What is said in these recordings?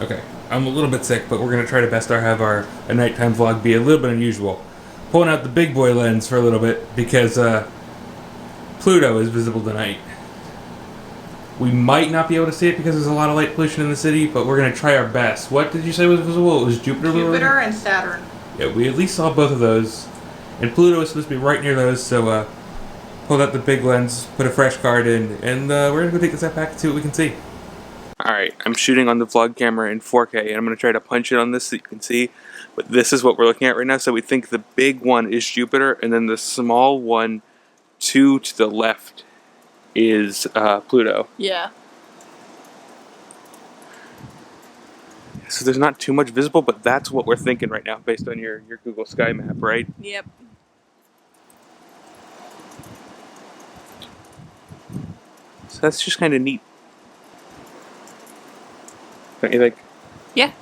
Okay, I'm a little bit sick, but we're gonna try to best have a nighttime vlog be a little bit unusual. Pulling out the big boy lens for a little bit because Pluto is visible tonight. We might not be able to see it because there's a lot of light pollution in the city, but we're gonna try our best. What did you say was visible? It was Jupiter. Jupiter and Saturn. Yeah, we at least saw both of those, and Pluto is supposed to be right near those. So pulled out the big lens, put a fresh card in, and we're gonna go take this out back and see what we can see. Alright, I'm shooting on the vlog camera in 4K, and I'm going to try to punch it on this so you can see. But this is what we're looking at right now. So we think the big one is Jupiter, and then the small one to the left is Pluto. Yeah. So there's not too much visible, but that's what we're thinking right now based on your Google Sky Map, right? Yep. So that's just kind of neat. Don't you think? Yeah.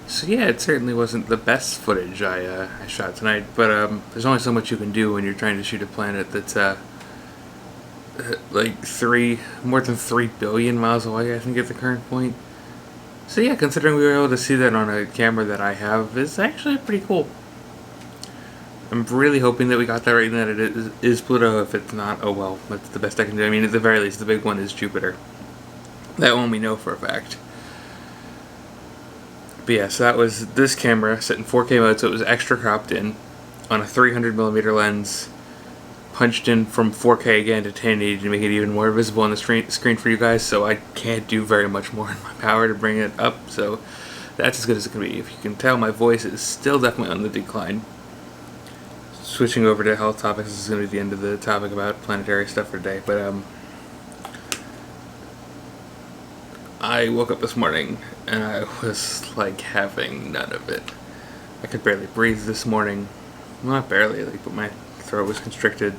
So yeah, it certainly wasn't the best footage I shot tonight, but there's only so much you can do when you're trying to shoot a planet that's like more than 3 billion miles away, I think, at the current point. So yeah, considering we were able to see that on a camera that I have, is actually pretty cool. I'm really hoping that we got that right and that it is Pluto. If it's not, oh well, that's the best I can do. I mean, at the very least, the big one is Jupiter. That one we know for a fact. But yeah, so that was this camera set in 4K mode, so it was extra cropped in on a 300mm lens, punched in from 4K again to 1080 to make it even more visible on the screen for you guys, so I can't do very much more in my power to bring it up, so that's as good as it can be. If you can tell, my voice is still definitely on the decline. Switching over to health topics, this is going to be the end of the topic about planetary stuff for today, but I woke up this morning and I was like having none of it. I could barely breathe this morning. Well, not barely, but my throat was constricted.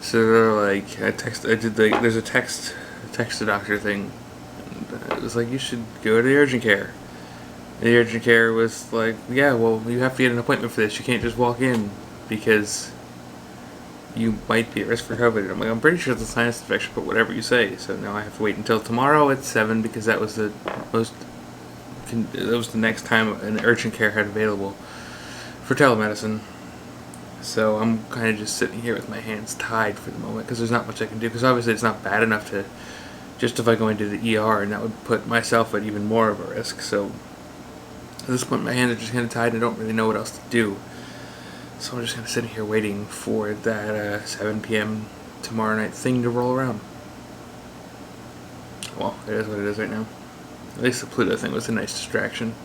So there's a text to doctor thing, and it was like, you should go to the urgent care. And the urgent care was like, yeah, well, you have to get an appointment for this. You can't just walk in because you might be at risk for COVID. And I'm like, I'm pretty sure it's a sinus infection, but whatever you say. So now I have to wait until tomorrow at 7 because that was the next time an urgent care had available for telemedicine. So I'm kind of just sitting here with my hands tied for the moment because there's not much I can do, because obviously it's not bad enough to justify going to the ER, and that would put myself at even more of a risk. So at this point my hands are just kind of tied and I don't really know what else to do. So I'm just going to sit here waiting for that 7 p.m. tomorrow night thing to roll around. Well, it is what it is right now. At least the Pluto thing was a nice distraction.